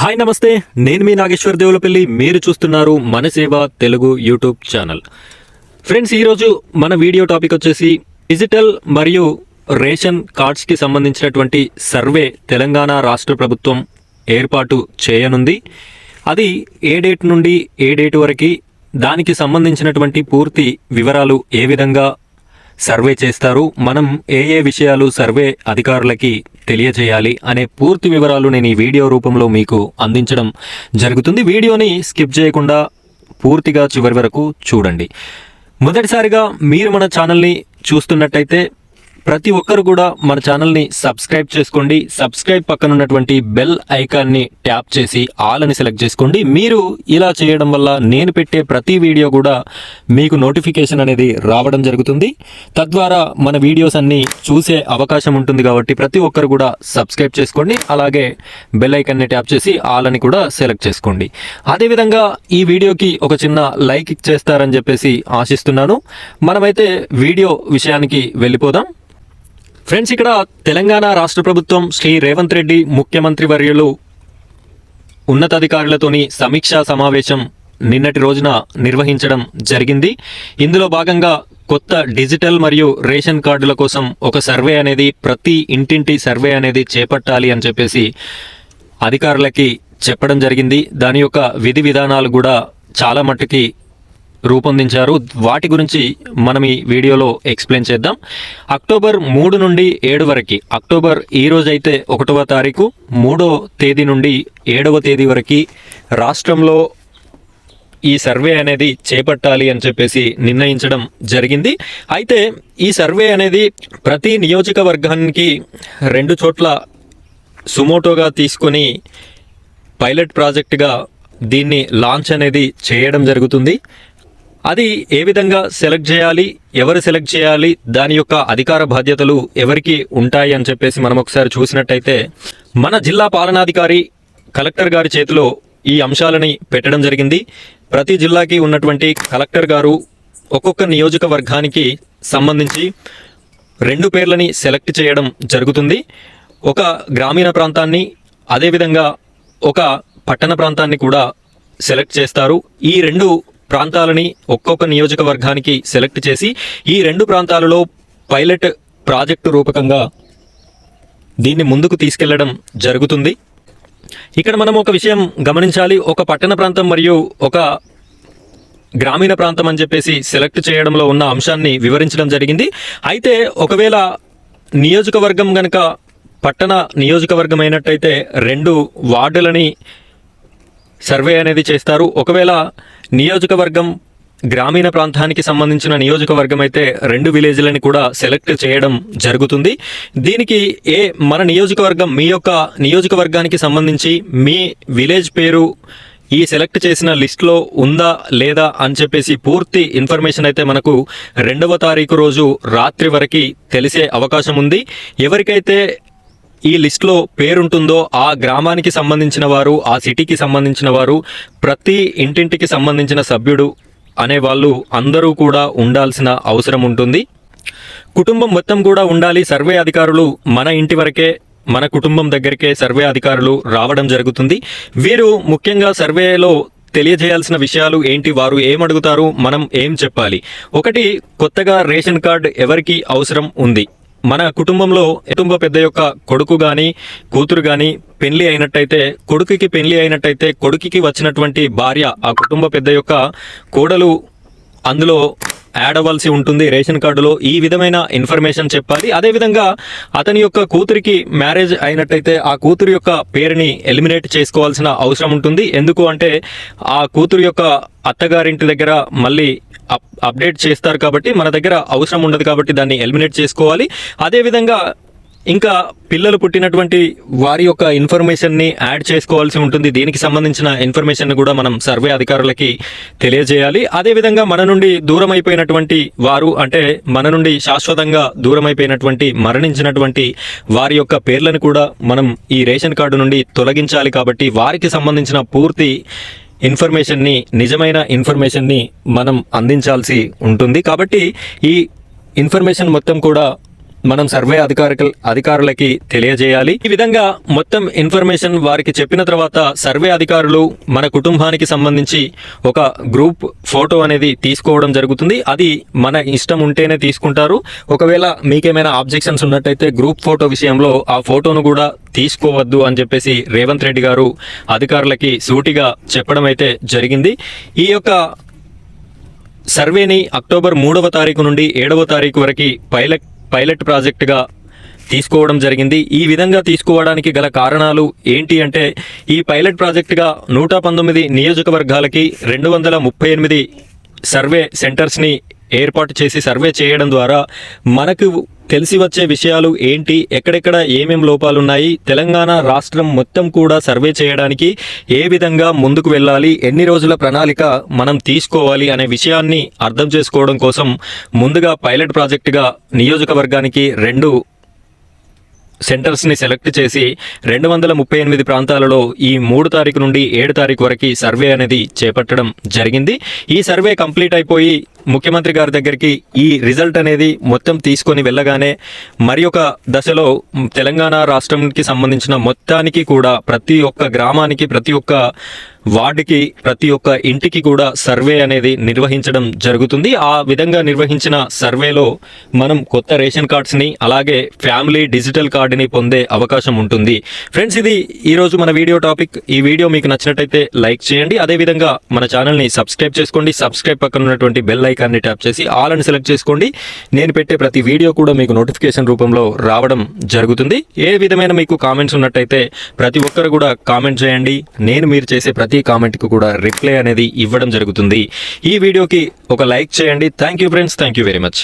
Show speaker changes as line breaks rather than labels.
Hi నమస్తే, నేను మీ నాగేశ్వర్ దేవులపల్లి. మీరు చూస్తున్నారు మన సేవ తెలుగు యూట్యూబ్ ఛానల్. ఫ్రెండ్స్, ఈరోజు మన వీడియో టాపిక్ వచ్చేసి డిజిటల్ మరియు రేషన్ కార్డ్స్కి సంబంధించినటువంటి సర్వే తెలంగాణ రాష్ట్ర ప్రభుత్వం ఏర్పాటు చేయనుంది. అది ఏ డేట్ నుండి ఏ డేట్ వరకు, దానికి సంబంధించినటువంటి పూర్తి వివరాలు, ఏ విధంగా సర్వే చేస్తారు, మనం ఏ విషయాలు సర్వే అధికారులకి తెలియజేయాలి అనే పూర్తి వివరాలు నేను ఈ వీడియో రూపంలో మీకు అందించడం జరుగుతుంది. వీడియోని స్కిప్ చేయకుండా పూర్తిగా చివరి వరకు చూడండి. మొదటిసారిగా మీరు మన ఛానల్ని చూస్తున్నట్టయితే ప్రతి ఒక్కరు కూడా మన ఛానల్ని సబ్స్క్రైబ్ చేసుకోండి. సబ్స్క్రైబ్ పక్కన ఉన్నటువంటి బెల్ ఐకాన్ని ట్యాప్ చేసి ఆల్ అని సెలెక్ట్ చేసుకోండి. మీరు ఇలా చేయడం వల్ల నేను పెట్టే ప్రతి వీడియో కూడా మీకు నోటిఫికేషన్ అనేది రావడం జరుగుతుంది. తద్వారా మన వీడియోస్ అన్ని చూసే అవకాశం ఉంటుంది. కాబట్టి ప్రతి ఒక్కరు కూడా సబ్స్క్రైబ్ చేసుకోండి. అలాగే బెల్ ఐకాన్ని ట్యాప్ చేసి ఆల్ అని కూడా సెలెక్ట్ చేసుకోండి. అదేవిధంగా ఈ వీడియోకి ఒక చిన్న లైక్ చేస్తారని చెప్పేసి ఆశిస్తున్నాను. మనమైతే వీడియో విషయానికి వెళ్ళిపోదాం. ఫ్రెండ్స్, ఇక్కడ తెలంగాణ రాష్ట్ర ప్రభుత్వం శ్రీ రేవంత్ రెడ్డి ముఖ్యమంత్రి వర్యులు ఉన్నతాధికారులతోని సమీక్షా సమావేశం నిన్నటి రోజున నిర్వహించడం జరిగింది. ఇందులో భాగంగా కొత్త డిజిటల్ మరియు రేషన్ కార్డుల కోసం ఒక సర్వే అనేది, ప్రతి ఇంటింటి సర్వే అనేది చేపట్టాలి అని చెప్పేసి అధికారులకి చెప్పడం జరిగింది. దాని యొక్క విధి విధానాలు కూడా చాలా మట్టుకి రూపొందించారు. వాటి గురించి మనం ఈ వీడియోలో ఎక్స్ప్లెయిన్ చేద్దాం. అక్టోబర్ 3 నుండి 7 వరకు, అక్టోబర్ ఈ రోజైతే 1వ తారీఖు, 3వ తేదీ నుండి 7వ తేదీ వరకు రాష్ట్రంలో ఈ సర్వే అనేది చేపట్టాలి అని చెప్పేసి నిర్ణయించడం జరిగింది. అయితే ఈ సర్వే అనేది ప్రతి నియోజకవర్గానికి 2 చోట్ల సుమోటోగా తీసుకొని పైలట్ ప్రాజెక్టుగా దీన్ని లాంచ్ అనేది చేయడం జరుగుతుంది. అది ఏ విధంగా సెలెక్ట్ చేయాలి, ఎవరు సెలెక్ట్ చేయాలి, దాని యొక్క అధికార బాధ్యతలు ఎవరికి ఉంటాయి అని చెప్పేసి మనం ఒకసారి చూసినట్టయితే, మన జిల్లా పాలనాధికారి కలెక్టర్ గారి చేతిలో ఈ అంశాలని పెట్టడం జరిగింది. ప్రతి జిల్లాకి ఉన్నటువంటి కలెక్టర్ గారు ఒక్కొక్క నియోజకవర్గానికి సంబంధించి 2 పేర్లని సెలెక్ట్ చేయడం జరుగుతుంది. ఒక గ్రామీణ ప్రాంతాన్ని, అదేవిధంగా ఒక పట్టణ ప్రాంతాన్ని కూడా సెలెక్ట్ చేస్తారు. ఈ 2 ప్రాంతాలని ఒక్కొక్క నియోజకవర్గానికి సెలెక్ట్ చేసి ఈ 2 ప్రాంతాలలో పైలట్ ప్రాజెక్టు రూపకంగా దీన్ని ముందుకు తీసుకెళ్లడం జరుగుతుంది. ఇక్కడ మనం ఒక విషయం గమనించాలి. ఒక పట్టణ ప్రాంతం మరియు ఒక గ్రామీణ ప్రాంతం అని చెప్పేసి సెలెక్ట్ చేయడంలో ఉన్న అంశాన్ని వివరించడం జరిగింది. అయితే ఒకవేళ నియోజకవర్గం గనక పట్టణ నియోజకవర్గం అయినట్టయితే 2 వార్డులని సర్వే అనేది చేస్తారు. ఒకవేళ నియోజకవర్గం గ్రామీణ ప్రాంతానికి సంబంధించిన నియోజకవర్గం అయితే 2 విలేజ్లని కూడా సెలెక్ట్ చేయడం జరుగుతుంది. దీనికి మన నియోజకవర్గం, మీ యొక్క నియోజకవర్గానికి సంబంధించి మీ విలేజ్ పేరు ఈ సెలెక్ట్ చేసిన లిస్ట్లో ఉందా లేదా అని చెప్పేసి పూర్తి ఇన్ఫర్మేషన్ అయితే మనకు 2వ తారీఖు రోజు రాత్రి వరకు తెలిసే అవకాశం ఉంది. ఎవరికైతే ఈ లిస్ట్లో పేరుంటుందో ఆ గ్రామానికి సంబంధించిన వారు, ఆ సిటీకి సంబంధించిన వారు, ప్రతి ఇంటింటికి సంబంధించిన సభ్యుడు అనేవాళ్ళు అందరూ కూడా ఉండాల్సిన అవసరం ఉంటుంది. కుటుంబం మొత్తం కూడా ఉండాలి. సర్వే అధికారులు మన ఇంటి వరకే, మన కుటుంబం దగ్గరికే సర్వే అధికారులు రావడం జరుగుతుంది. వీరు ముఖ్యంగా సర్వేలో తెలియజేయాల్సిన విషయాలు ఏంటి, వారు ఏమడుగుతారు, మనం ఏం చెప్పాలి. ఒకటి, కొత్తగా రేషన్ కార్డు ఎవరికి అవసరం ఉంది. మన కుటుంబంలో కుటుంబ పెద్ద యొక్క కొడుకు కానీ కూతురు కానీ పెళ్లి అయినట్టయితే, కొడుకుకి పెళ్లి అయినట్టయితే కొడుకుకి వచ్చినటువంటి భార్య, ఆ కుటుంబ పెద్ద యొక్క కోడలు అందులో యాడ్ అవ్వాల్సి ఉంటుంది రేషన్ కార్డులో. ఈ విధమైన ఇన్ఫర్మేషన్ చెప్పాలి. అదేవిధంగా అతని యొక్క కూతురికి మ్యారేజ్ అయినట్టయితే ఆ కూతురు యొక్క పేరుని ఎలిమినేట్ చేసుకోవాల్సిన అవసరం ఉంటుంది. ఎందుకు అంటే ఆ కూతురు యొక్క అత్తగారింటి దగ్గర మళ్ళీ అప్డేట్ చేస్తారు కాబట్టి మన దగ్గర అవసరం ఉండదు, కాబట్టి దాన్ని ఎలిమినేట్ చేసుకోవాలి. అదేవిధంగా ఇంకా పిల్లలు పుట్టినటువంటి వారి యొక్క ఇన్ఫర్మేషన్ని యాడ్ చేసుకోవాల్సి ఉంటుంది. దీనికి సంబంధించిన ఇన్ఫర్మేషన్ కూడా మనం సర్వే అధికారులకి తెలియజేయాలి. అదేవిధంగా మన నుండి దూరం అయిపోయినటువంటి వారు, అంటే మన నుండి శాశ్వతంగా దూరం అయిపోయినటువంటి, మరణించినటువంటి వారి యొక్క పేర్లను కూడా మనం ఈ రేషన్ కార్డు నుండి తొలగించాలి. కాబట్టి వారికి సంబంధించిన పూర్తి ఇన్ఫర్మేషన్ని, నిజమైన ఇన్ఫర్మేషన్ని మనం అందించాల్సి ఉంటుంది. కాబట్టి ఈ ఇన్ఫర్మేషన్ మొత్తం కూడా మనం సర్వే అధికారులకి తెలియజేయాలి. ఈ విధంగా మొత్తం ఇన్ఫర్మేషన్ వారికి చెప్పిన తర్వాత సర్వే అధికారులు మన కుటుంబానికి సంబంధించి ఒక గ్రూప్ ఫోటో అనేది తీసుకోవడం జరుగుతుంది. అది మన ఇష్టం ఉంటేనే తీసుకుంటారు. ఒకవేళ మీకేమైనా ఆబ్జెక్షన్స్ ఉన్నట్టయితే గ్రూప్ ఫోటో విషయంలో ఆ ఫోటోను కూడా తీసుకోవద్దు అని చెప్పేసి రేవంత్ రెడ్డి గారు అధికారులకి సూటిగా చెప్పడం అయితే జరిగింది. ఈ యొక్క సర్వేని అక్టోబర్ 3వ తారీఖు నుండి 7వ తారీఖు వరకు పైలట్ ప్రాజెక్టుగా తీసుకోవడం జరిగింది. ఈ విధంగా తీసుకోవడానికి గల కారణాలు ఏంటి అంటే, ఈ పైలట్ ప్రాజెక్టుగా 119 నియోజకవర్గాలకి 238 సర్వే సెంటర్స్ని ఏర్పాటు చేసి సర్వే చేయడం ద్వారా మనకు తెలిసి వచ్చే విషయాలు ఏంటి, ఎక్కడెక్కడ ఏమేం లోపాలున్నాయి, తెలంగాణ రాష్ట్రం మొత్తం కూడా సర్వే చేయడానికి ఏ విధంగా ముందుకు వెళ్ళాలి, ఎన్ని రోజుల ప్రణాళిక మనం తీసుకోవాలి అనే విషయాన్ని అర్థం చేసుకోవడం కోసం ముందుగా పైలట్ ప్రాజెక్టుగా నియోజకవర్గానికి 2 సెంటర్స్ని సెలెక్ట్ చేసి 238 ప్రాంతాలలో ఈ 3 తారీఖు నుండి 7 తారీఖు వరకు సర్వే అనేది చేపట్టడం జరిగింది. ఈ సర్వే కంప్లీట్ అయిపోయి ముఖ్యమంత్రి గారి దగ్గరికి ఈ రిజల్ట్ అనేది మొత్తం తీసుకొని వెళ్ళగానే మరి ఒక దశలో తెలంగాణ రాష్ట్రానికి సంబంధించిన మొత్తానికి కూడా ప్రతి ఒక్క గ్రామానికి, ప్రతి ఒక్క వార్డుకి, ప్రతి ఒక్క ఇంటికి కూడా సర్వే అనేది నిర్వహించడం జరుగుతుంది. ఆ విధంగా నిర్వహించిన సర్వేలో మనం కొత్త రేషన్ కార్డ్స్ని అలాగే ఫ్యామిలీ డిజిటల్ కార్డుని పొందే అవకాశం ఉంటుంది. ఫ్రెండ్స్, ఇది ఈరోజు మన వీడియో టాపిక్. ఈ వీడియో మీకు నచ్చినట్టయితే లైక్ చేయండి. అదేవిధంగా మన ఛానల్ని సబ్స్క్రైబ్ చేసుకోండి. సబ్స్క్రైబ్ పక్కన ఉన్నటువంటి బెల్ ఐకాన్ని ట్యాప్ చేసి ఆల్ అని సెలెక్ట్ చేసుకోండి. నేను పెట్టే ప్రతి వీడియో కూడా మీకు నోటిఫికేషన్ రూపంలో రావడం జరుగుతుంది. ఏ విధమైన మీకు కామెంట్స్ ఉన్నట్టయితే ప్రతి ఒక్కరు కూడా కామెంట్ చేయండి. నేను మీరు చేసే ప్రతి కామెంట్కి కూడా రిప్లై అనేది ఇవ్వడం జరుగుతుంది. ఈ వీడియోకి ఒక లైక్ చేయండి. Thank you friends, thank you very much.